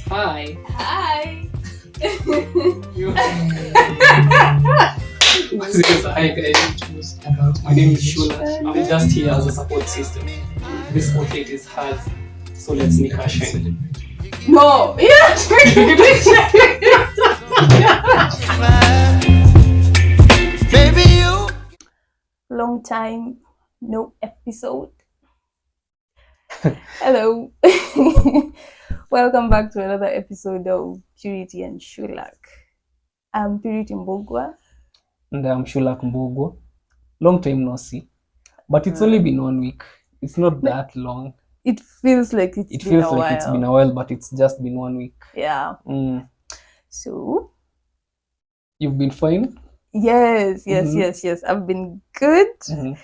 Hi. Hi. Hi guys. My name is Shula. I'm just here as a support system. This outlet is hers, so let's make her shine. No. Yeah. Baby, you. Long time, no episode. Hello. Welcome back to another episode of Purity and Shulak. I'm Purity Mbogwa. And I'm Shula Mbogo. Long time no see. But it's only been 1 week. It's not that long. It feels like It it's feels like it's been a while, but it's just been 1 week. Yeah. Mm. So, You've been fine? yes. I've been good. Mhm.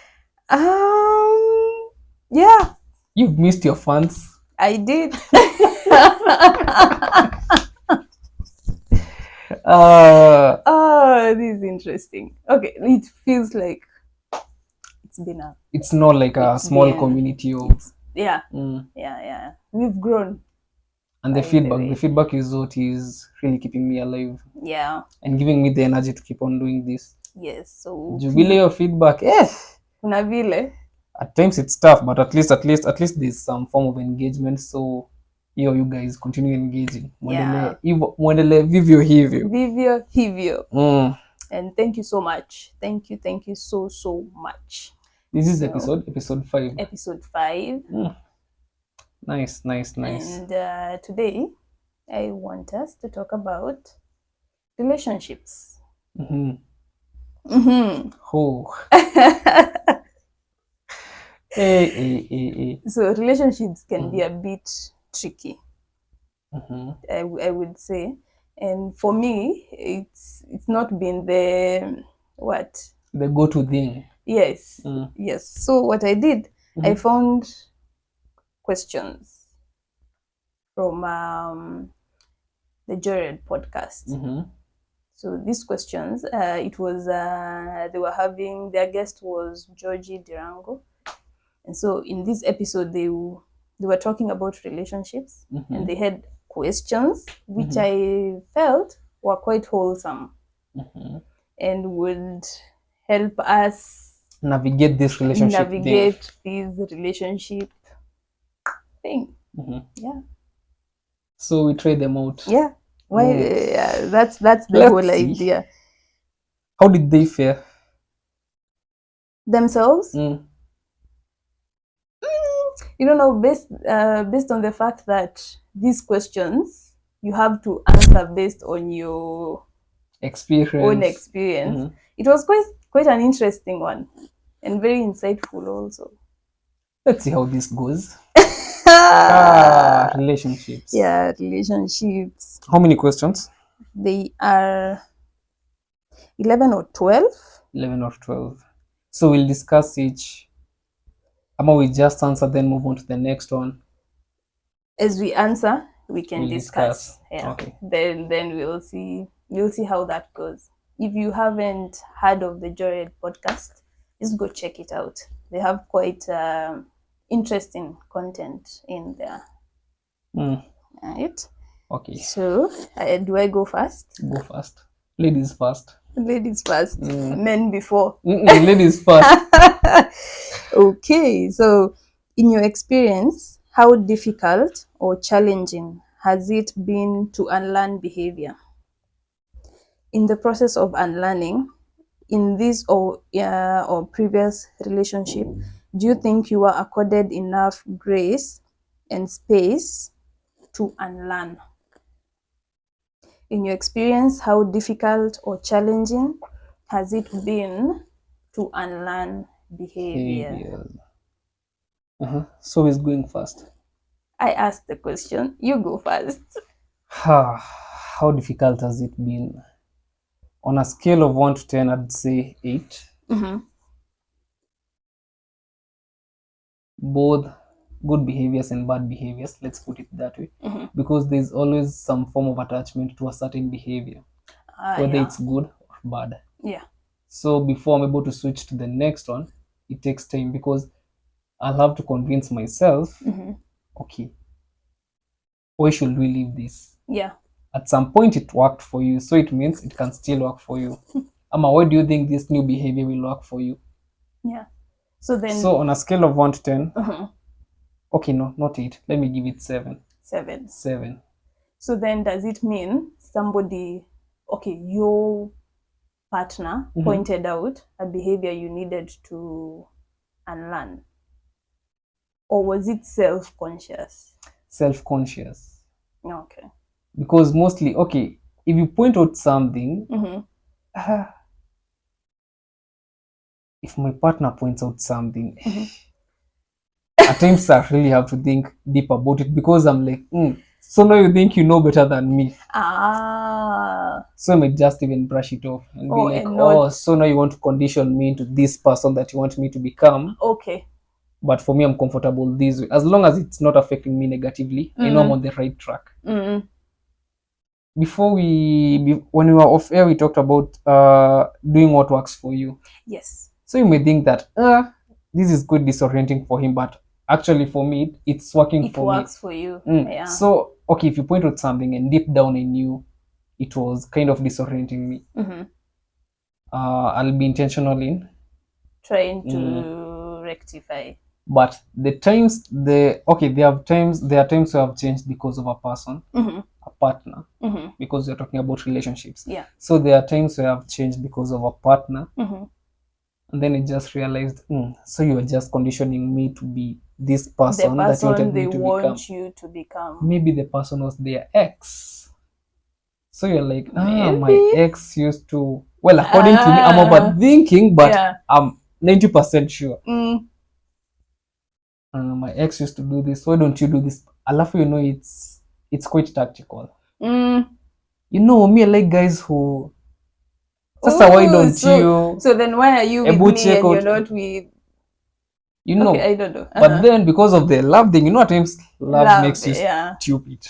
Yeah, You've missed your fans. I did. This is interesting. Okay, it feels like it's been a It's not like a It's small been- community of yeah. Mm. We've grown. And the By the feedback, way. the feedback is what is really keeping me alive Yeah. and giving me the energy to keep on doing this. Yes. So Jubilee of feedback, kuna vile. at times it's tough, but at least there's some form of engagement. So you guys continue engaging. Muendelee vivyo hivyo. Vivyo hivyo. Mm. And thank you so much. Thank you so much. This is So, episode 5. Episode 5. Nice. And today I want us to talk about relationships. Oh. Hey. So relationships can be a bit tricky, I would say. And for me, it's not been the go-to thing. Yes. So what I did, I found questions from the Jared podcast. So these questions, it was they were having, their guest was Georgie Durango, and so in this episode they were talking about relationships, and they had questions which I felt were quite wholesome and would help us Navigate this relationship this relationship thing. Yeah. So we try them out. Yeah. Why? That's the Let's whole see. idea. How did they fare? Themselves? You don't know, based on the fact that these questions you have to answer based on your own experience. It was quite an interesting one and very insightful also. Let's see how this goes. Relationships. Yeah, relationships. How many questions? They are 11 or 12. 11 or 12. So we'll discuss each. We just answer, then move on to the next one. As we answer, we can We'll discuss. Yeah. Okay. Then we'll see how that goes. If you haven't heard of the Jared podcast, just go check it out. They have quite interesting content in there. Right? Okay. So, do I go first? Go first. Ladies first. Ladies first. Men before. Ladies first. Okay. So, in your experience, how difficult or challenging has it been to unlearn behavior? In the process of unlearning, in this or previous relationship, do you think you were accorded enough grace and space to unlearn? In your experience, how difficult or challenging has it been to unlearn behavior? So who's going first? I asked the question. You go first. How difficult has it been? On a scale of 1 to 10, I'd say 8. Both good behaviors and bad behaviors, let's put it that way, because there's always some form of attachment to a certain behavior, whether it's good or bad. Yeah. So before I'm able to switch to the next one, it takes time, because I'll have to convince myself, okay, why should we leave this? Yeah. At some point it worked for you, so it means it can still work for you. Ama, why do you think this new behavior will work for you? Yeah. So then. So on a scale of 1 to 10, uh-huh. Okay, no, not 8. Let me give it 7. 7. 7. So then does it mean somebody, okay, your partner pointed out a behavior you needed to unlearn? Or was it self-conscious? Self-conscious. Okay. Because mostly, okay, if you point out something, if my partner points out something, at times I really have to think deep about it, because I'm like, so now you think you know better than me. So I might just even brush it off and be like, so now you want to condition me into this person that you want me to become. Okay. But for me, I'm comfortable this way. As long as it's not affecting me negatively, I know I'm on the right track. Before when we were off air, we talked about doing what works for you. Yes. So you may think that this is quite disorienting for him, but actually for me, it's working for me. It works for you. Yeah. So, okay, if you point out something and deep down I knew it was kind of disorienting me, I'll be intentional in trying to rectify. But there are times where I've changed because of a person, a partner, because we're talking about relationships. Yeah. So there are times where I've changed because of a partner, and then I just realized, so you are just conditioning me to be this person, that you wanted me to become. You to become. Maybe the person was their ex. So you're like, my ex used to. Well, according to me, I'm overthinking, but I'm 90% sure. My ex used to do this, why don't you do this? Alafu, it's quite tactical. Me, I like guys who why don't you? So then why are you with me and you're not with? Okay, I don't know. But then because of the love thing, at times love makes you stupid.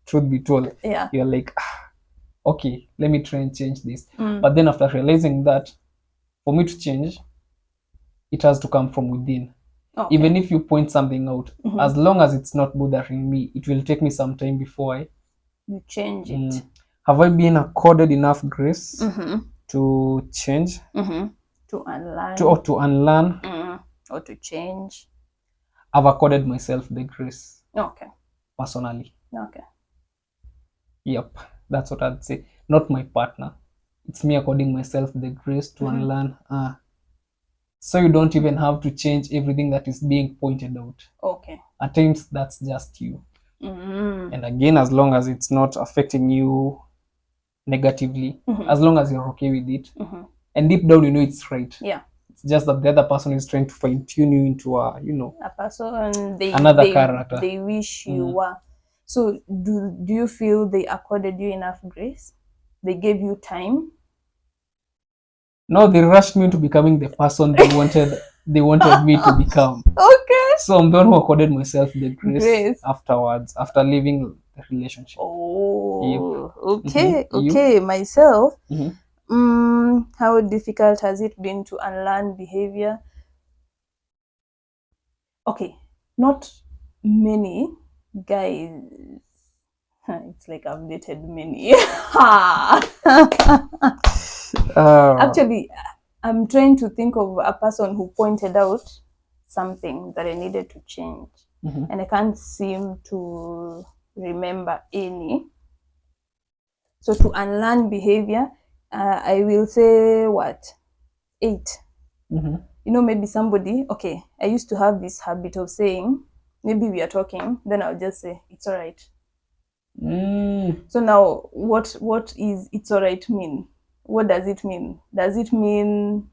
Truth be told, you're like, okay, let me try and change this. But then after realizing that, for me to change, it has to come from within. Okay. Even if you point something out, as long as it's not bothering me, it will take me some time before you change it. Have I been accorded enough grace to change? To unlearn. To unlearn. Or to change. I've accorded myself the grace. Okay. Personally. Okay. Yep. That's what I'd say. Not my partner. It's me according myself the grace to unlearn. So you don't even have to change everything that is being pointed out. Okay. At times, that's just you. And again, as long as it's not affecting you negatively, as long as you're okay with it, and deep down you know it's right. Yeah. It's just that the other person is trying to fine-tune you into a person, another character. They wish you were. So do you feel they accorded you enough grace? They gave you time? No, they rushed me into becoming the person they wanted me to become. Okay. So I'm the one who accorded myself the grace afterwards, after leaving the relationship. Oh, yep. Okay. Myself, how difficult has it been to unlearn behavior? Okay, not many guys. It's like I've dated many. Actually, I'm trying to think of a person who pointed out something that I needed to change, and I can't seem to remember any. So to unlearn behavior, I will say 8. Maybe somebody, okay, I used to have this habit of saying, maybe we are talking, then I'll just say, it's all right. So now, what is it's all right mean? What does it mean? Does it mean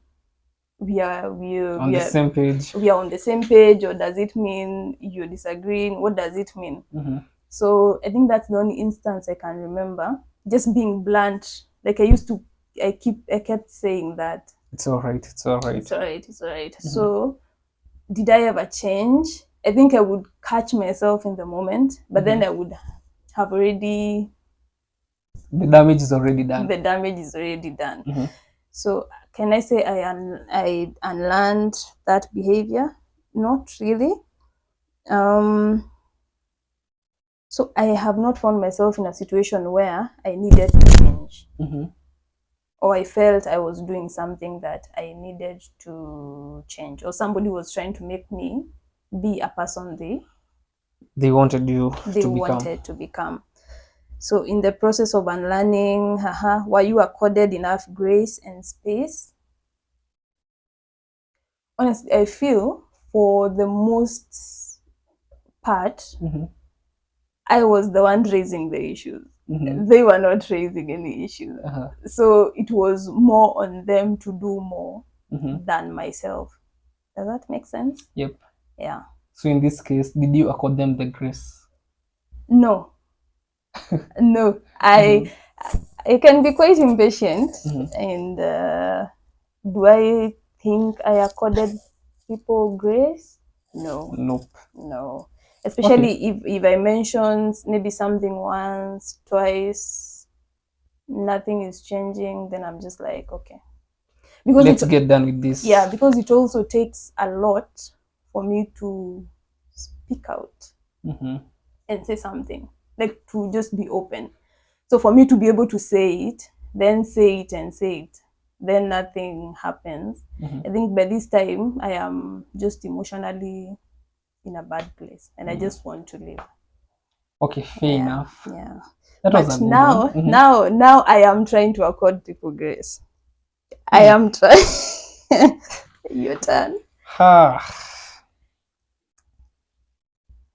we are on the same page? We are on the same page, or does it mean you're disagreeing? What does it mean? So I think that's the only instance I can remember. Just being blunt, like I kept saying that. It's all right. It's all right. It's all right. It's all right. So, did I ever change? I think I would catch myself in the moment, but then I would have already. The damage is already done. The damage is already done. So, can I say I unlearned that behavior? Not really. So I have not found myself in a situation where I needed to change. Or I felt I was doing something that I needed to change, or somebody was trying to make me be a person they wanted to become. So in the process of unlearning, were you accorded enough grace and space? Honestly, I feel for the most part, I was the one raising the issues. They were not raising any issues. So it was more on them to do more than myself. Does that make sense? Yep. Yeah. So in this case, did you accord them the grace? No. No. I can be quite impatient, and do I think I accorded people grace? No. Nope. No. Especially if I mention maybe something once, twice, nothing is changing, then I'm just like, okay. Because let's get done with this. Yeah, because it also takes a lot for me to speak out and say something, like to just be open. So for me to be able to say it, then say it and say it, then nothing happens. I think by this time I am just emotionally in a bad place and I just want to leave. Okay, fair enough. Yeah. That was a good one. Now I am trying to accord people grace. I am trying. Your turn.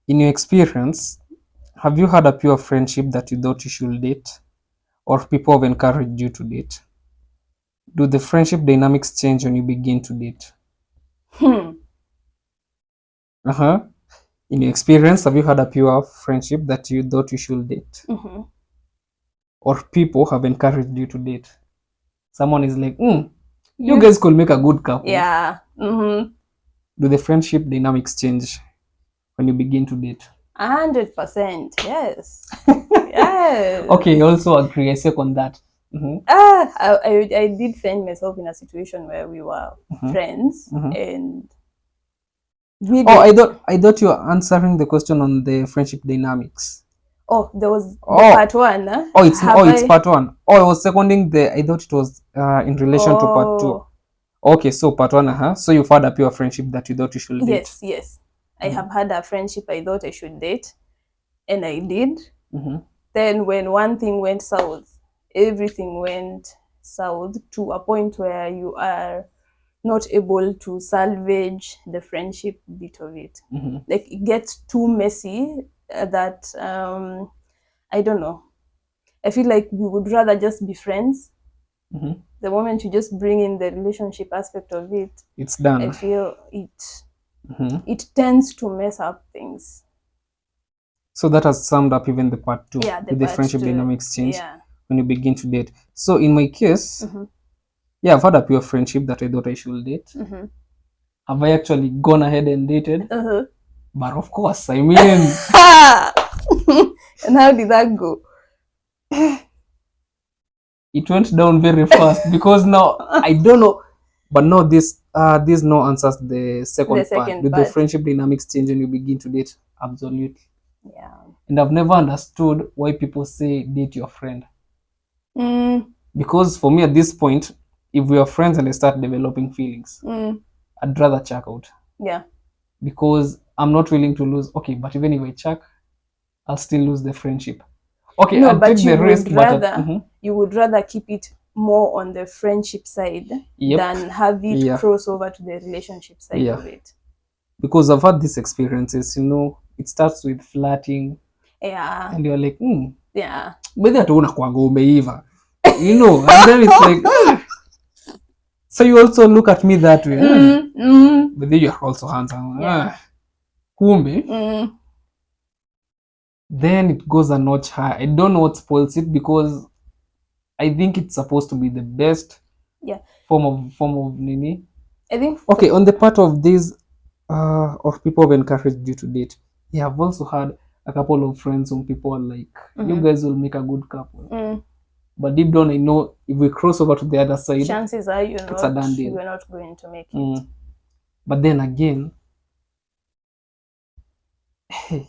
In your experience, have you had a pure friendship that you thought you should date, or people have encouraged you to date? Do the friendship dynamics change when you begin to date? In your experience, have you had a pure friendship that you thought you should date, or people have encouraged you to date? Someone is like, you guys could make a good couple. Yeah. Do the friendship dynamics change when you begin to date? 100%. Yes. Yes. Okay, also agree. I second that. I did find myself in a situation where we were friends and I thought you were answering the question on the friendship dynamics. Oh, there was part one. Huh? It's part one. I was seconding I thought it was in relation to part two. Okay, so part one, So you've had a pure friendship that you thought you should date. Yes. I have had a friendship I thought I should date, and I did. Then when one thing went south, everything went south to a point where you are not able to salvage the friendship bit of it. Like it gets too messy that I don't know. I feel like we would rather just be friends. The moment you just bring in the relationship aspect of it, it's done. I feel it tends to mess up things. So that has summed up even the part two. Yeah, the friendship dynamics change when you begin to date. So in my case, I've had a pure friendship that I thought I should date. Have I actually gone ahead and dated? But of course, I mean. And how did that go? It went down very fast because now I don't know, but no, this no answers the second part. Do the friendship dynamics change when you begin to date? Absolutely. Yeah. And I've never understood why people say date your friend. Because for me at this point, if we are friends and I start developing feelings, I'd rather check out. Yeah. Because I'm not willing to lose. Okay, but even if I check, I'll still lose the friendship. Okay, no, but you would rather you would rather keep it more on the friendship side than have it cross over to the relationship side of it. Because I've had these experiences, it starts with flirting. Yeah. And you're like, yeah. But that umeiva. And then it's like, so you also look at me that way. But then you're also handsome. Kumbe. Then it goes a notch higher. I don't know what spoils it because I think it's supposed to be the best form of nini. I think okay, on the part of these of people have encouraged you to date. Yeah, I've also had a couple of friends whom people are like, you guys will make a good couple. But deep down I know if we cross over to the other side, chances are you're not going to make it. But then again, hey,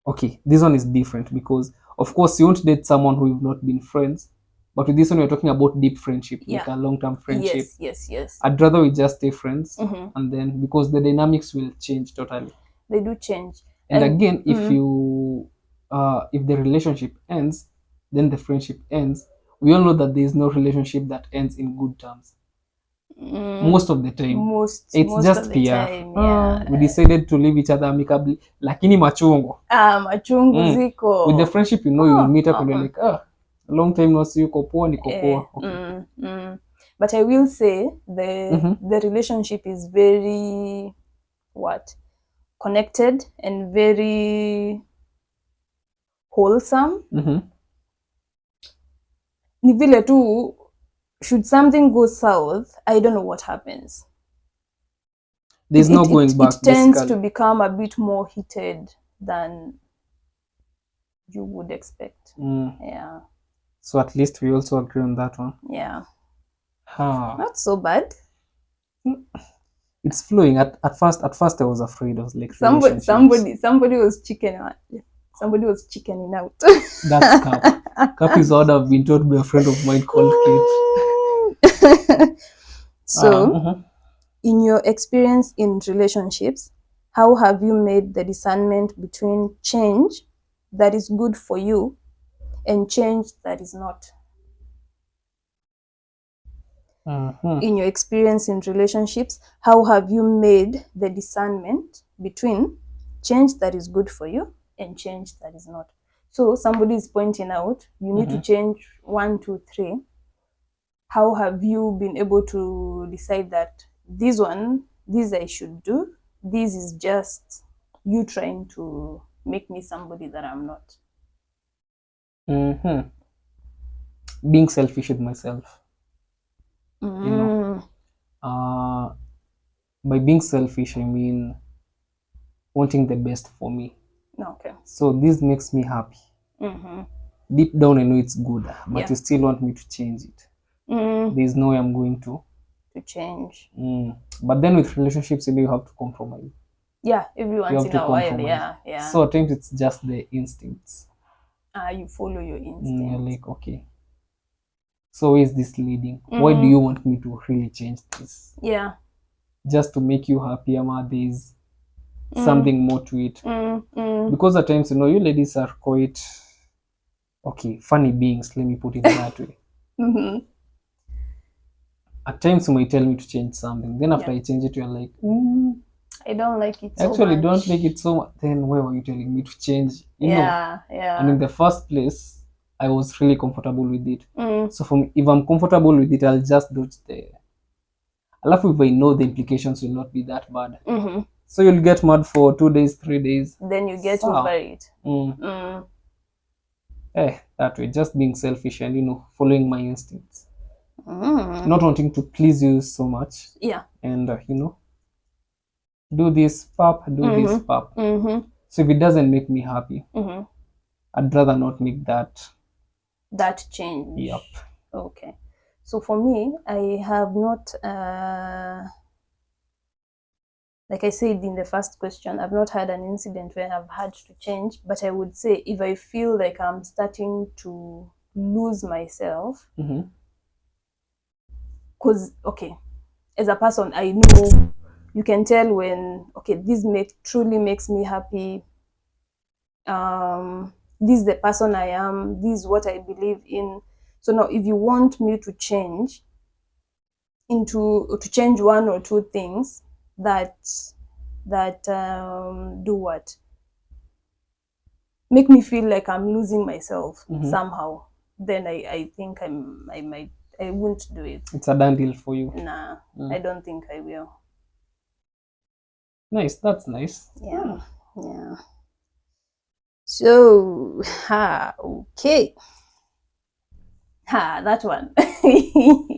okay, this one is different because of course you won't date someone who you've not been friends, but with this one we're talking about deep friendship, like a long-term friendship. Yes. I'd rather we just stay friends, and then because the dynamics will change totally. They do change. And again, if the relationship ends, then the friendship ends. We all know that there is no relationship that ends in good terms. Most of the time, it's just PR. We decided to leave each other amicably, lakini machungo. Machungu ziko. With the friendship, you know, you'll meet up and you're like, a long time no see, uko poa, niko poa. Okay. But I will say the relationship is very connected and very wholesome. Ni vile tu, should something go south, I don't know what happens. There's no going back. It tends to become a bit more heated than you would expect. Yeah. So at least we also agree on that one. Yeah. Not so bad. It's flowing. At first I was afraid. I was like, somebody was chickening out. That's Cap. Cap is what I've been told by a friend of mine called Kate. So, in your experience in relationships, how have you made the discernment between change that is good for you and change that is not? In your experience in relationships, how have you made the discernment between change that is good for you and change that is not? So somebody is pointing out, you need to change 1, 2, 3. How have you been able to decide that this I should do, this is just you trying to make me somebody that I'm not? Being selfish with myself. By being selfish, I mean wanting the best for me. Okay. So this makes me happy. Deep down I know it's good, but you still want me to change it. There's no way I'm going to change. But then with relationships, you have to compromise. Yeah, every once in a while. Yeah. So at times it's just the instincts. You follow your instincts. You're like, okay, so where is this leading? Why do you want me to really change this? Yeah. Just to make you happy, ama there's something more to it. Because at times, you ladies are quite funny beings, let me put it that way. At times you might tell me to change something, then after I change it, you're like, I don't like it so much. Actually, don't like it so much. Then why were you telling me to change? Yeah. And in the first place, I was really comfortable with it. So if I'm comfortable with it, I'll just do it. Alafu if I know the implications will not be that bad. So you'll get mad for 2 days, 3 days. Then you get over it. That way, just being selfish and following my instincts. Not wanting to please you so much. Yeah. And do this, pap, this, pap. So if it doesn't make me happy, I'd rather not make that change. Yep. Okay. So for me, I have not, like I said in the first question, I've not had an incident where I've had to change, but I would say if I feel like I'm starting to lose myself, because, as a person, I know, you can tell when, this truly makes me happy. This is the person I am. This is what I believe in. So now, if you want me to change change 1 or 2 things that do what? Make me feel like I'm losing myself somehow. Then I think I won't do it. It's a done deal for you. Nah, I don't think I will. Nice, that's nice. Yeah. So, okay. That one.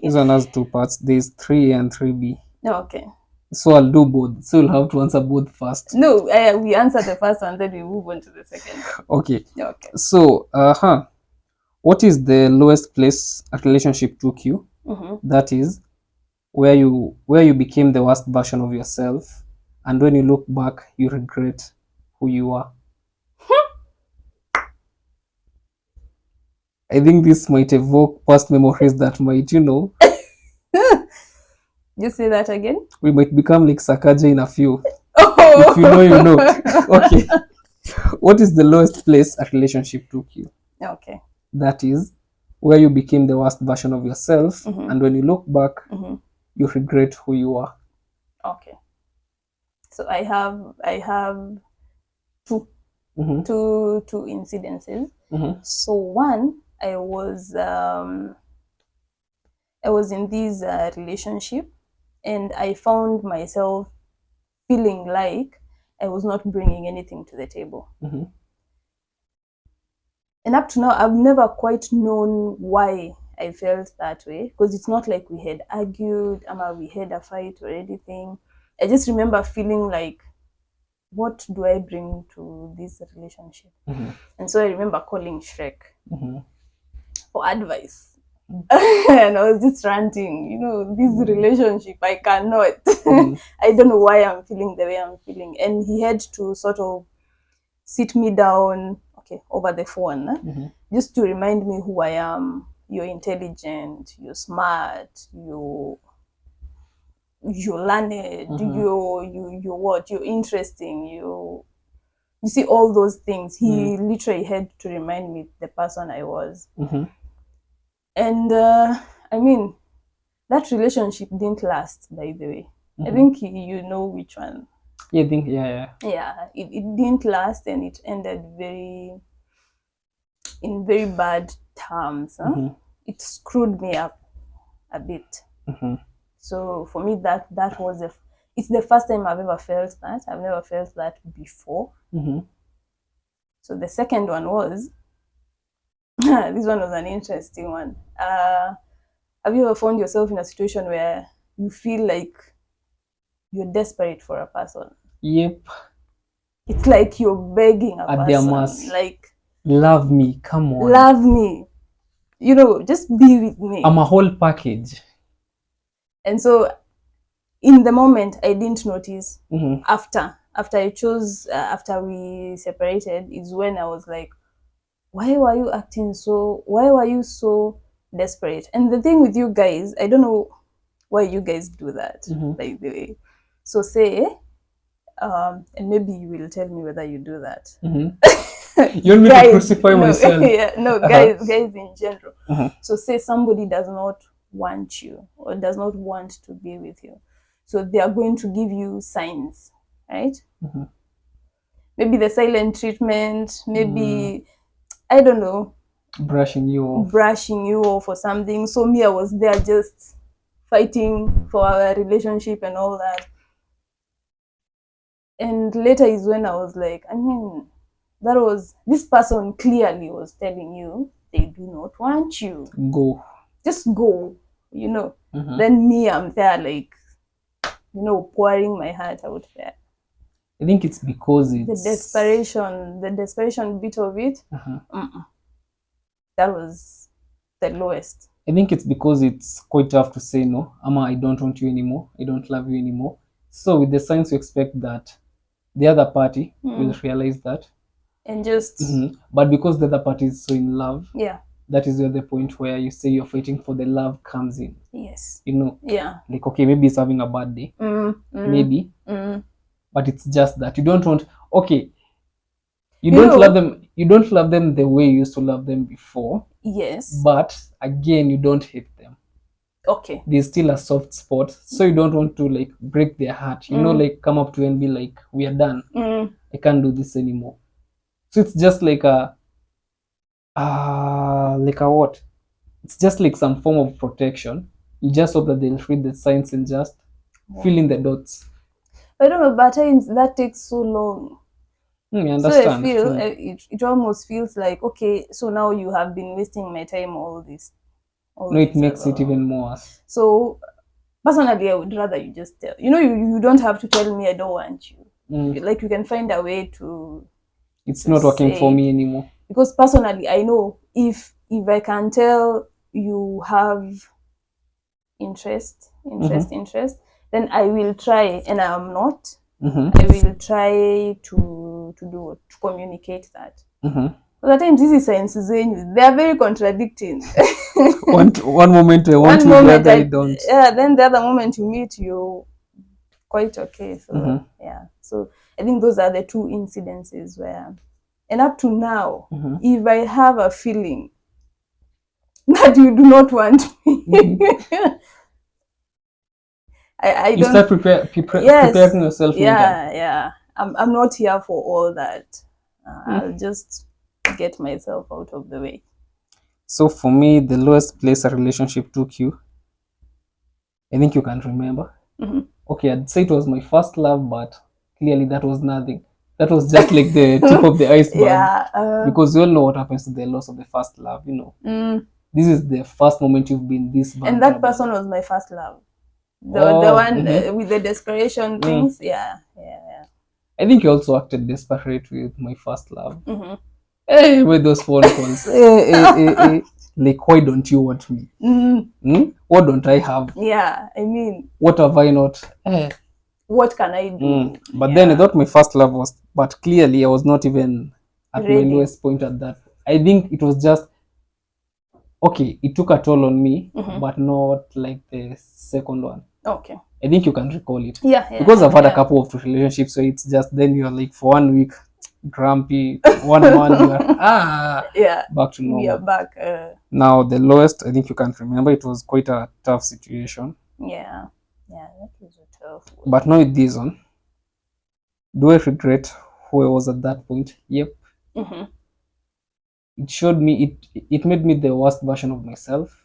This one has 2 parts. There's 3A and 3B. Okay. So I'll do both. So you'll have to answer both first. No, we answer the first one, then we move on to the second. Okay. So, what is the lowest place a relationship took you? That is where you became the worst version of yourself, and when you look back, you regret who you are. I think this might evoke past memories that might, You say that again? we might become like Sakaja in a few. Oh. If you know, you know. Okay. What is the lowest place a relationship took you? Okay. That is where you became the worst version of yourself, and when you look back, you regret who you are. Okay. So I have two incidences. So one, I was in this relationship, and I found myself feeling like I was not bringing anything to the table. And up to now, I've never quite known why I felt that way, because it's not like we had argued or we had a fight or anything. I just remember feeling like, what do I bring to this relationship? And so I remember calling Shrek for advice. And I was just ranting, this relationship, I cannot. I don't know why I'm feeling the way I'm feeling. And he had to sort of sit me down, over the phone, just to remind me who I am. You're intelligent, you're smart, you're learned, you're what? You're interesting, you see all those things. He literally had to remind me the person I was. And I mean, that relationship didn't last, by the way. I think you know which one. Yeah, I think, yeah. Yeah, it didn't last, and it ended in very bad terms. It screwed me up a bit. So for me, that was it's the first time I've ever felt that. I've never felt that before. So the second one was, this one was an interesting one. Have you ever found yourself in a situation where you feel like you're desperate for a person? Yep. It's like you're begging a At their person, mercy. like, love me, come on. Love me. Just be with me. I'm a whole package. And so in the moment, I didn't notice. After I chose, after we separated, is when I was like, why were you so desperate? And the thing with you guys, I don't know why you guys do that, by the way. So say, and maybe you will tell me whether you do that. You want me to crucify myself? Yeah, no, guys in general. So say somebody does not want you or does not want to be with you. So they are going to give you signs, right? Maybe the silent treatment, maybe, I don't know. Brushing you off or something. So me, I was there just fighting for our relationship and all that. And later is when I was like, this person clearly was telling you they do not want you. Go. Just go, Then me, I'm there like, pouring my heart out there. I think it's because it's... The desperation bit of it, that was the lowest. I think it's because it's quite tough to say no. I don't want you anymore. I don't love you anymore. So with the signs, you expect that the other party will realize that. And just... But because the other party is so in love, that is where the point where you say you're fighting for the love comes in. Yes. Yeah. Like, okay, maybe it's having a bad day. Maybe. But it's just that you don't want... Okay. You don't love them. You don't love them the way you used to love them before. Yes. But again, you don't hate them. Okay. There's still a soft spot, so you don't want to like break their heart. Like come up to and be like, "We are done. I can't do this anymore." So it's just like a what? It's just like some form of protection. You just hope that they'll read the signs and just fill in the dots. I don't know, but at times that takes so long. I understand. So I feel it almost feels like, okay, so now you have been wasting my time all this. No, it makes it even more. So personally, I would rather you just tell. You don't have to tell me I don't want you. Like you can find a way to... It's not working for me anymore. Because personally, I know if I can tell you have interest, then I will try, and I am not. I will try to communicate that. Other times these sciences, they are very contradicting. one moment I want One you, the moment other I don't. Yeah, then the other moment you meet, you quite okay. So yeah. So I think those are the two incidences where, and up to now, if I have a feeling that you do not want me, I You don't. start preparing yourself. Yeah. I'm not here for all that. I'll just get myself out of the way. So for me, the lowest place a relationship took you, I think you can remember. Okay, I'd say it was my first love, but clearly that was nothing. That was just like the tip of the iceberg. Because you all know what happens to the loss of the first love, This is the first moment you've been this vulnerable. And that person was my first love. The one with the desperation things. Yeah. I think you also acted desperate with my first love. Hey, with those phone calls. Hey. Like, why don't you want me? What don't I have? Yeah, I mean, what have I not? What can I do? But then I thought my first love was, but clearly I was not even at Ready. my lowest point at that. I think it was just, okay, it took a toll on me, but not like the second one. Okay. I think you can recall it. Yeah. Because I've had a couple of relationships, so it's just then you're like for 1 week grumpy, 1 month you are back to normal. You're back. Now the lowest, I think you can remember, it was quite a tough situation. Yeah, that was a tough one. But now with this one, do I regret who I was at that point? Yep. It showed me, it made me the worst version of myself.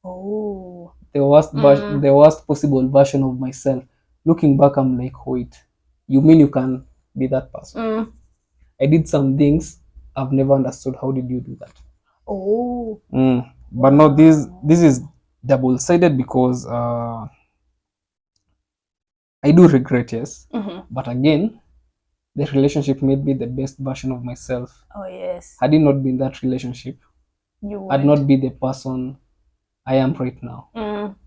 Oh. The worst possible version of myself. Looking back, I'm like, wait, you mean you can be that person? I did some things I've never understood. How did you do that? Oh. But no, this is double-sided because I do regret, yes. But again, the relationship made me the best version of myself. Oh yes. Had it not been that relationship, I'd not be the person I am right now.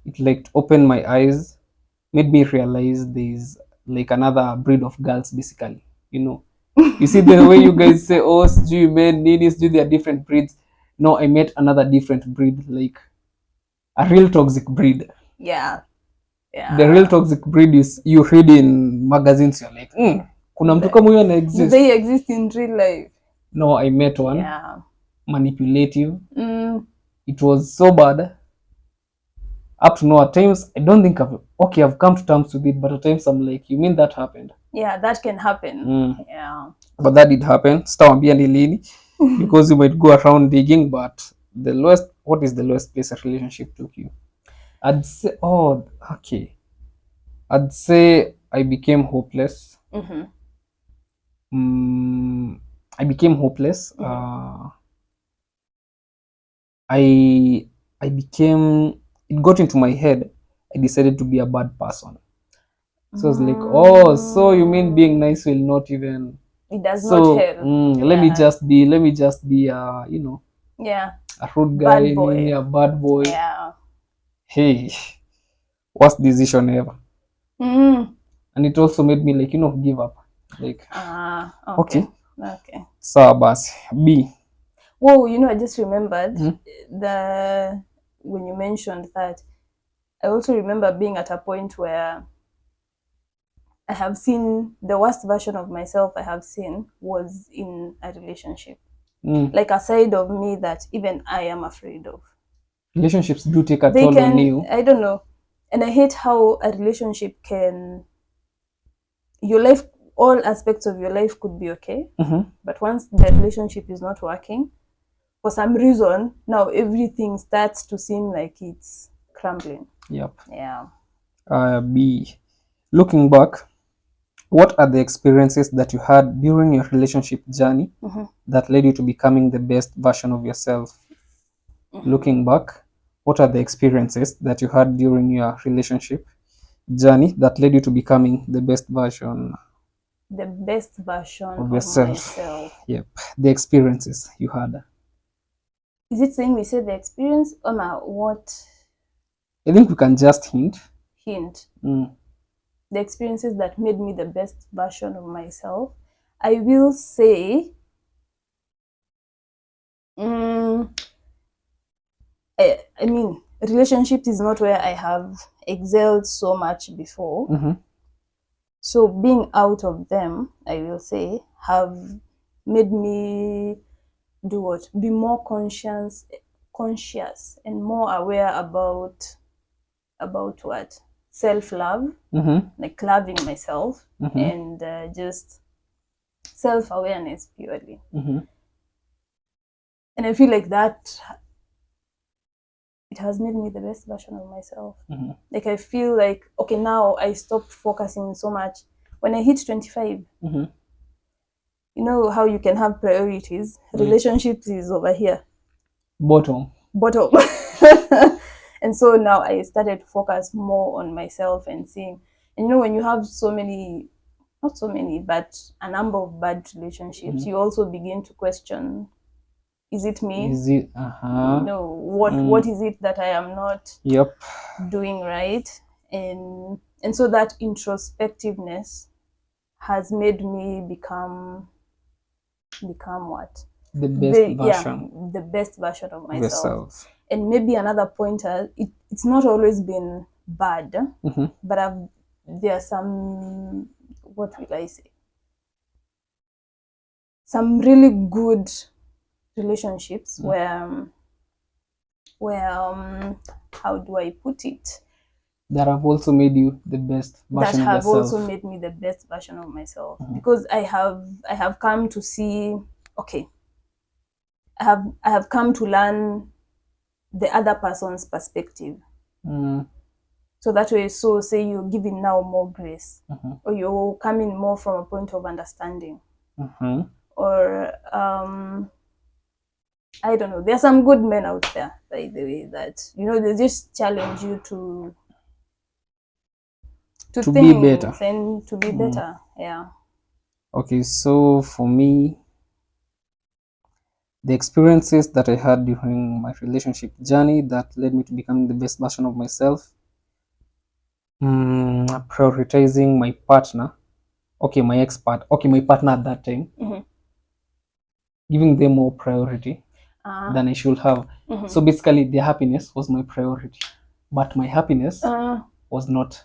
It like opened my eyes, made me realize there's like another breed of girls, basically. You see the way you guys say, oh, you men, ladies, they are different breeds. No, I met another different breed, like a real toxic breed. Yeah. The real toxic breed is you read in magazines, you're like, kuna mtu kama huyo ana exist. Do they exist in real life? No, I met one. Yeah. Manipulative. It was so bad. Up to now, at times, I don't think I've come to terms with it, but at times I'm like, you mean that happened? Yeah, that can happen. Yeah. But that did happen. Because you might go around digging, but what is the lowest place a relationship took you? I'd say, I'd say I became hopeless. I became hopeless. It got into my head. I decided to be a bad person. So I was like, oh, so you mean being nice will not even... It does not help. Let me just be a, a rude guy, Bad boy. A bad boy. Yeah. Hey, worst decision ever. And it also made me like, give up. Like, okay. So, basi, B. Whoa, I just remembered when you mentioned that, I also remember being at a point where I have seen the worst version of myself I have seen was in a relationship. Like a side of me that even I am afraid of. Relationships do take a toll on you. I don't know. And I hate how a relationship your life, all aspects of your life could be okay. But once the relationship is not working, for some reason, now everything starts to seem like it's crumbling. Yep. Yeah. B. Looking back, what are the experiences that you had during your relationship journey that led you to becoming the best version of yourself? Looking back, what are the experiences that you had during your relationship journey that led you to becoming the best version? The best version of myself. Yep, the experiences you had. Is it saying we say the experience or what? I think we can just hint. The experiences that made me the best version of myself. I will say I mean, relationships is not where I have excelled so much before. So being out of them, I will say, have made me do what? Be more conscious and more aware about what? Self-love, like loving myself, and just self-awareness purely. And I feel like that it has made me the best version of myself. Like I feel like, okay, now I stopped focusing so much. When I hit 25, you know how you can have priorities. Relationships is over here. Bottom. And so now I started to focus more on myself and seeing, and you know, when you have so many, not so many, but a number of bad relationships, you also begin to question, is it me? Is it? No, what is it that I am not doing right? And so that introspectiveness has made me become what? The best version. The best version of myself. And maybe another pointer, it's not always been bad, but there are some, what will I say? Some really good relationships where how do I put it? That have also made you the best version of yourself. That have also made me the best version of myself. Because I have come to see, okay, I have come to learn the other person's perspective. So that way, so say you're giving now more grace, or you're coming more from a point of understanding, or I don't know. There are some good men out there, by the way, that, you know, they just challenge you to be better and to be better. Yeah. Okay, so for me, the experiences that I had during my relationship journey that led me to becoming the best version of myself, prioritizing my partner, my partner at that time, giving them more priority than I should have. So basically, their happiness was my priority, but my happiness was not.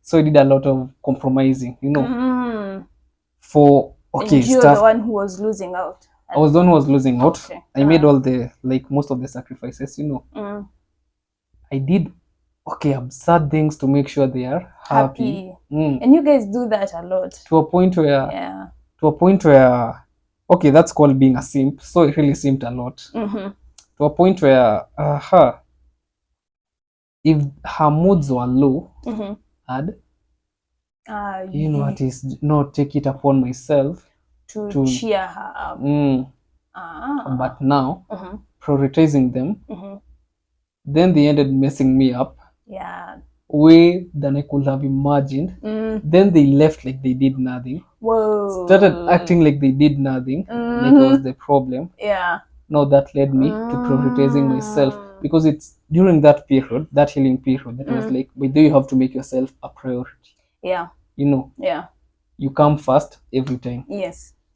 So I did a lot of compromising, you know, for and you're the one who was losing out. I was the one who was losing out. I made all the, like, most of the sacrifices, you know. I did absurd things to make sure they are happy. And you guys do that a lot. To a point where okay, that's called being a simp. So it really simped a lot. To a point where if her moods were low, I'd you know what is not take it upon myself to cheer her up. But now prioritizing them, then they ended messing me up way than I could have imagined. Then they left like they did nothing. Started acting like they did nothing, like it was the problem. Now that led me to prioritizing myself, because it's during that period, that healing period, that was like, but you have to make yourself a priority. You know, you come first every time.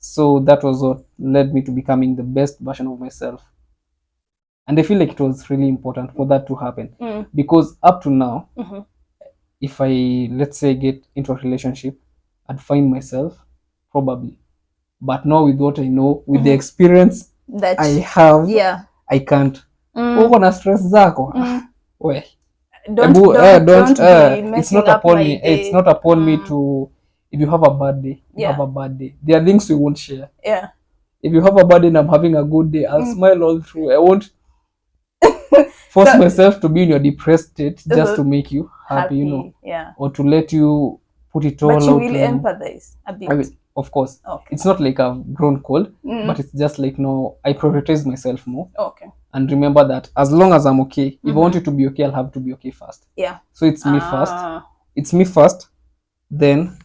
So that was what led me to becoming the best version of myself. And I feel like it was really important for that to happen, because up to now, if I, let's say, get into a relationship, I'd find myself probably. But now with what I know, with the experience that I have, I can't. Uko stress zako. Well, don't it's not upon me. It's not upon me to. If you have a bad day, you have a bad day. There are things we won't share. If you have a bad day and I'm having a good day, I'll smile all through. I won't force myself to be in your depressed state just to make you happy, you know, or to let you put it all out. But you will empathize a bit. I mean, of course. It's not like I've grown cold, but it's just like, no, I prioritize myself more. And remember that as long as I'm okay, if I want you to be okay, I'll have to be okay first. So it's me first. It's me first, then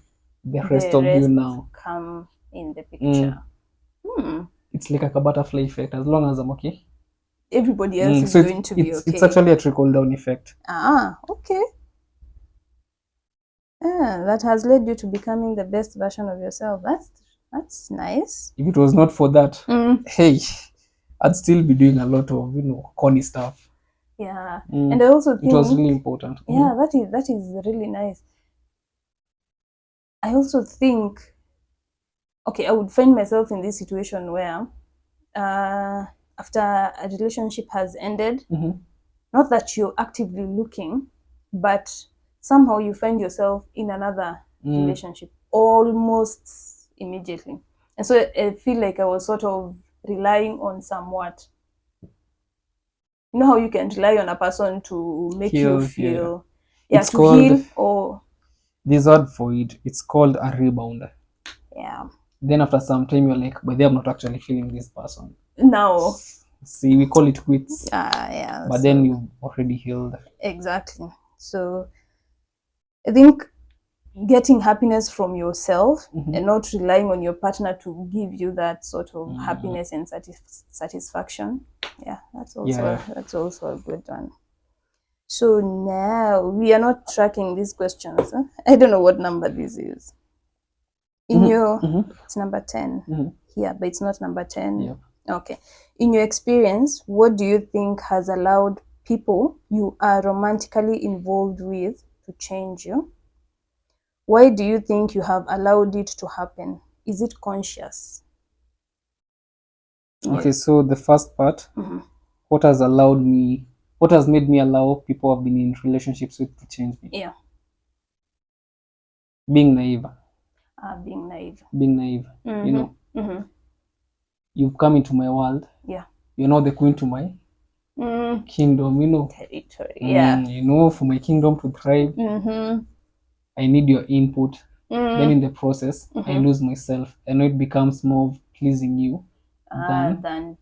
the rest of you now come in the picture. It's like a butterfly effect. As long as I'm okay, everybody else is going to be okay. It's actually a trickle-down effect. Okay. That has led you to becoming the best version of yourself. That's nice. If it was not for that, hey, I'd still be doing a lot of, corny stuff. Yeah. And I also think it was really important. Yeah, that is really nice. I also think, okay, I would find myself in this situation where after a relationship has ended, not that you're actively looking, but somehow you find yourself in another relationship almost immediately. And so I feel like I was sort of relying on somewhat. You know how you can rely on a person to make you feel, it's to called, heal, or this word for it, it's called a rebound. Yeah. Then after some time you're like, but I'm not actually feeling this person. No. See, we call it quits. Yeah. But then you've already healed. Exactly. So I think getting happiness from yourself and not relying on your partner to give you that sort of happiness and satisfaction. Yeah, that's also a good one. So now we are not tracking these questions. Huh? I don't know what number this is. In your it's number 10 here, but it's not number 10. Yeah. Okay. In your experience, what do you think has allowed people you are romantically involved with to change you? Why do you think you have allowed it to happen? Is it conscious? Okay, so the first part, what has made me allow people I've been in relationships with to change me? Yeah. Being naive. Being naive. Being naive. You've come into my world. Yeah. You're not the queen to my kingdom, territory. Yeah. For my kingdom to thrive, I need your input. Then in the process, I lose myself. I know it becomes more of pleasing you than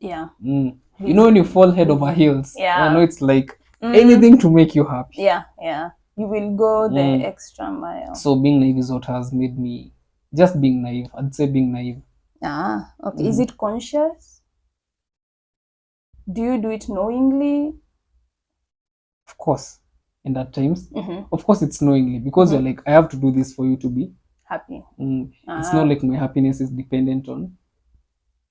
yeah. When you fall head over heels, Yeah. I know it's like anything to make you happy. Yeah. You will go the extra mile. So being naive is what has made me just being naive. I'd say being naive. Okay. Is it conscious? Do you do it knowingly? Of course. And at times, of course it's knowingly, because you're like, I have to do this for you to be happy. It's not like my happiness is dependent on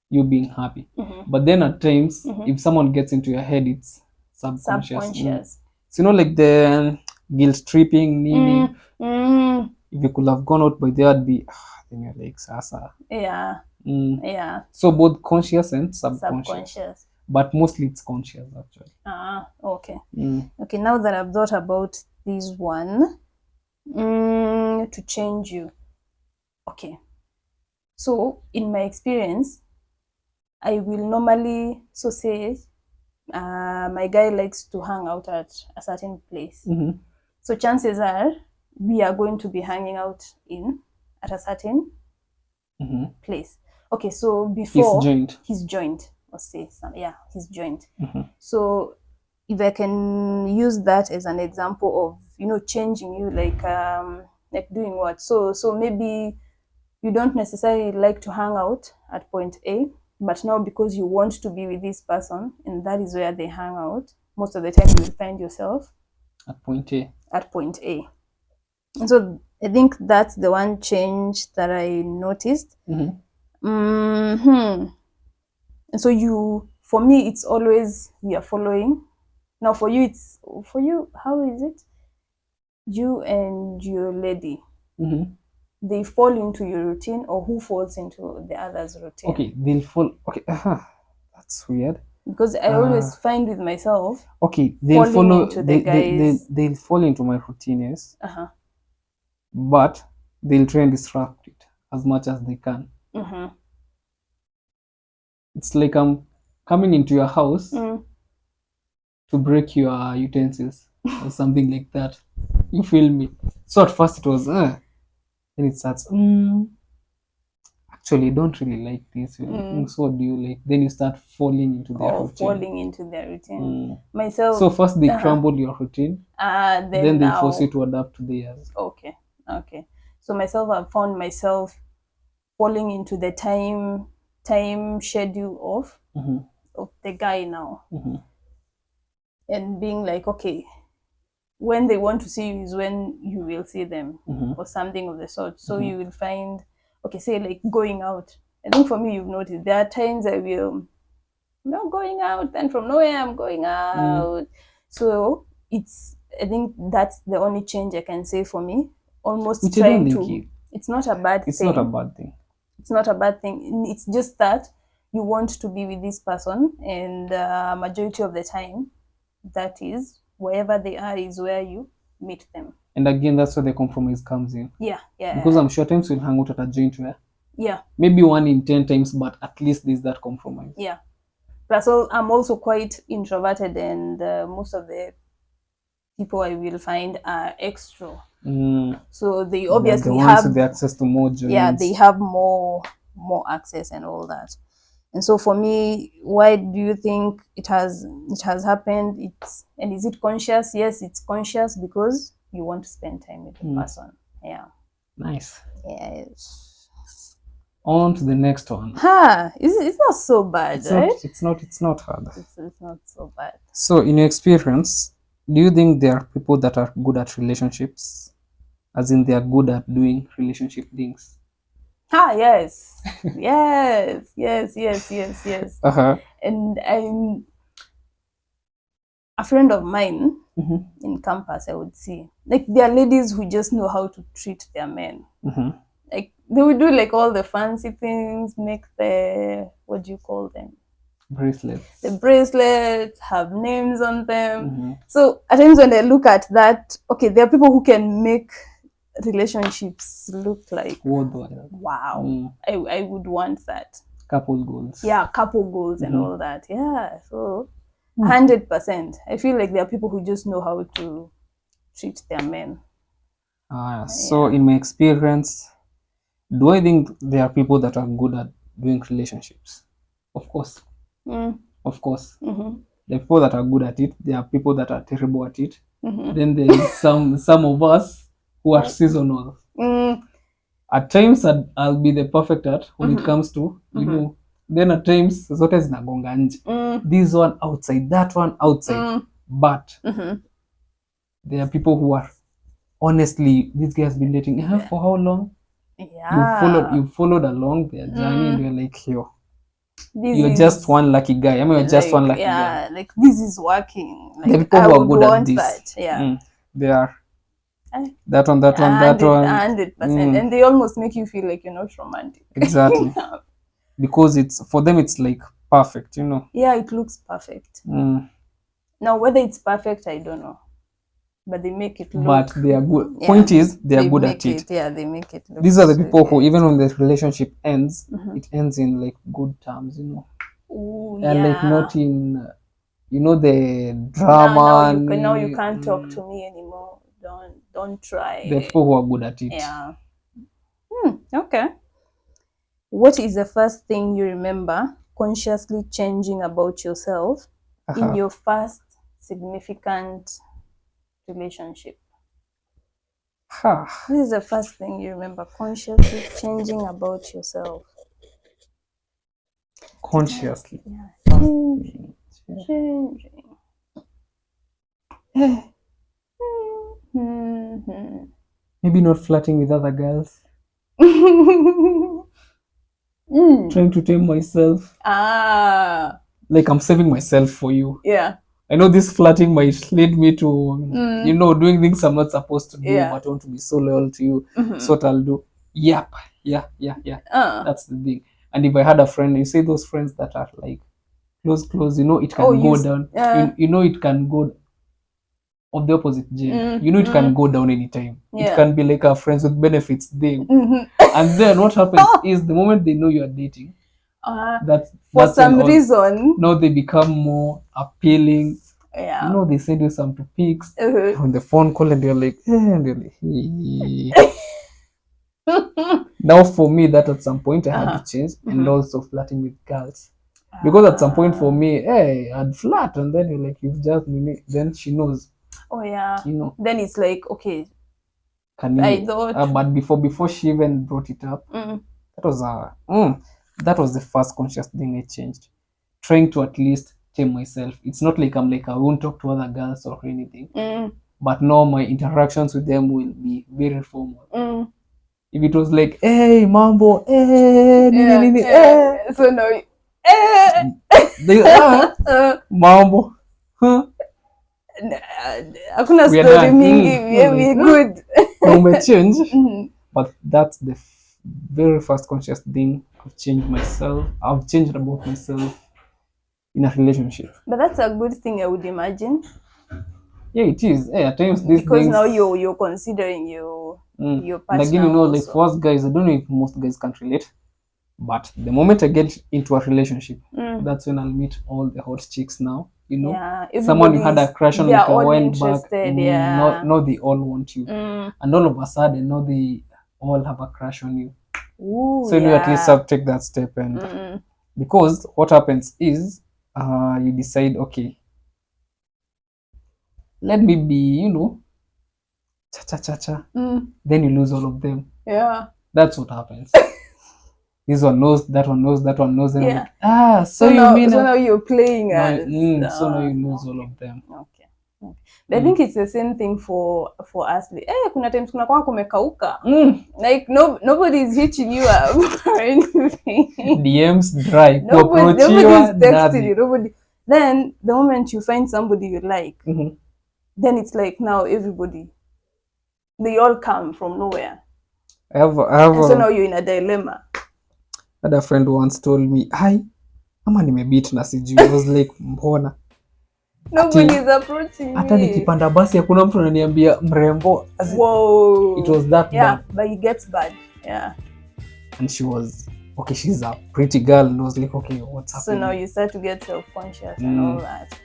you being happy. But then at times, if someone gets into your head, it's subconscious. So like the guilt tripping, needing. If you could have gone out by there, I'd be then you're like sasa. Yeah. Yeah. So both conscious and subconscious. But mostly it's conscious actually. Okay. Okay, now that I've thought about this one, to change you. Okay. So in my experience, I will normally say my guy likes to hang out at a certain place. So chances are we are going to be hanging out at a certain place. Okay, so before he's joined. Let's say he's joined. So if I can use that as an example of changing you, like doing what? So maybe you don't necessarily like to hang out at point A, but now because you want to be with this person and that is where they hang out, most of the time you will find yourself at point A. And so I think that's the one change that I noticed. And so for me, it's always we are following. Now for you, how is it? You and your lady, they fall into your routine, or who falls into the other's routine? Okay, they'll fall. Okay, that's weird. Because I always find with myself. Okay, they'll follow. They'll fall into my routine, yes. But they'll try and disrupt it as much as they can. It's like I'm coming into your house to break your utensils or something like that. You feel me? So at first it was, then it starts, actually, I don't really like this. So what do you like? Then you start falling into their routine. Falling into their routine. Myself. So first they crumble your routine, then they force you to adapt to theirs. Okay. So myself, I've found myself falling into the time schedule of the guy now, and being like, okay, when they want to see you is when you will see them, or something of the sort. So you will find, okay, say like going out. I think for me, you've noticed there are times I will not going out. Then from nowhere, I'm going out. So I think that's the only change I can say for me. Almost Which trying to. It's not a bad it's thing. not a bad thing. It's not a bad thing. It's just that you want to be with this person, and majority of the time, that is wherever they are is where you meet them. And again, that's where the compromise comes in. Yeah. Because I'm sure times we'll hang out at a joint where yeah, maybe 1 in 10 times, but at least there's that compromise. yeah. Plus, I'm also quite introverted, and most of the people I will find are extro. So they obviously have the access to more joints. Yeah, they have more access and all that. And so for me, why do you think it has happened? Is it conscious? Yes, it's conscious because you want to spend time with the person. Yeah. Nice. Yes. On to the next one. It's not so bad, right? It's not hard. It's not so bad. So in your experience, do you think there are people that are good at relationships? As in they are good at doing relationship things? Yes. yes. And I'm a friend of mine in campus, I would say. Like, there are ladies who just know how to treat their men. Like, they would do like all the fancy things, make the, what do you call them? Bracelets. The bracelets have names on them. So at times when I look at that, okay, there are people who can make relationships look like worldwide. Wow. I would want that. Couple goals. Yeah, couple goals and all that. Yeah. So 100%. I feel like there are people who just know how to treat their men. So in my experience, do I think there are people that are good at doing relationships? Of course. Of course. The people that are good at it, there are people that are terrible at it. Then there is some of us who are seasonal. At times I'll be the perfect at when it comes to, you know, then at times zote zinagonga nje. This one outside, that one outside. But there are people who are, honestly, this guy has been dating for how long? Yeah. You followed along their journey and you're like, you're just one lucky guy. I mean, you're just one lucky guy. Yeah, like this is working. Like, the people who are good at this. Yeah. They are. That one. 100%. And they almost make you feel like you're not romantic. Exactly. Because it's, for them, it's like perfect, you know. Yeah, it looks perfect. Now, whether it's perfect, I don't know. But they make it look. But they are good. Point is, they are good at it. Yeah, they make it look. These are the people who, even when the relationship ends, it ends in like good terms, you know. Ooh, and like not in, you know, the drama. Now you can't talk to me anymore. Don't try. The people who are good at it. Yeah. Okay. What is the first thing you remember consciously changing about yourself in your first significant relationship? What is the first thing you remember consciously changing about yourself? Consciously. Yeah. Changing. Maybe not flirting with other girls. Trying to tame myself. Like I'm saving myself for you. Yeah. I know this flirting might lead me to, you know, doing things I'm not supposed to do, but I want to be so loyal to you. So what I'll do. Yeah. That's the thing. And if I had a friend, you say those friends that are like close, you know, it can go down. You know, it can go of the opposite gender. You know, it can go down anytime. It can be like a friends with benefits thing. And then what happens is the moment they know you are dating, for some reason, now they become more appealing. Yeah. You know, they send you some pics on the phone call and you're like, hey. Now for me, that at some point I had to change, and also flirting with girls. Because at some point for me, hey, I'd flirt, and then you're like, you've just, then she knows. Oh yeah. You know. Then it's like, okay. I thought. But before she even brought it up, that was the first conscious thing I changed. Trying to at least tame myself. It's not like I'm like I won't talk to other girls or anything. But now my interactions with them will be very formal. If it was like, hey, mambo, hey, nini, so no. mambo hakuna story mingi, we good. Umechange. But that's the very first conscious thing. I've changed myself. I've changed about myself in a relationship. But that's a good thing, I would imagine. Yeah, it is. Yeah, at times these because things, now you're considering your partner. And again, like for us guys, I don't know if most guys can relate, but the moment I get into a relationship, that's when I'll meet all the hot chicks now. Someone you had a crush on, like a while back. No, they all want you, and all of a sudden, no, they all have a crush on you. Ooh, so you at least have to take that step, and because what happens is, you decide, okay, let me be, cha. Then you lose all of them. Yeah, that's what happens. This one knows, that one knows, that one knows. Yeah. Like, so now you're playing so now you lose all of them. Okay. But I think it's the same thing for us. Kuna times kuna kwa kumekauka. Like nobody's hitching you up or anything. DMs dry. Nobody's texting you. Nobody. Then the moment you find somebody you like, then it's like now everybody, they all come from nowhere. I have so now you're in a dilemma. I had a friend who once told me, "Hi, ama nimebeat na sijui." I was like, mbona? Nobody is approaching me. Hata nikipanda basi hakuna mtu ananiambia mrembo. Whoa. It was that bad. But it gets bad. Yeah. And she was, okay, she's a pretty girl, and I was like, okay, what's happening? So now you start to get self-conscious and all that.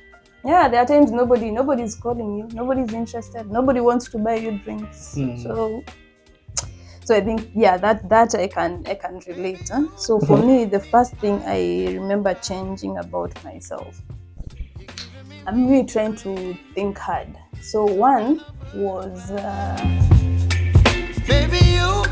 Yeah, there are times nobody's calling you, nobody's interested, nobody wants to buy you drinks. So I think, that I can relate. So for me, the first thing I remember changing about myself, I'm really trying to think hard. So one was Baby, you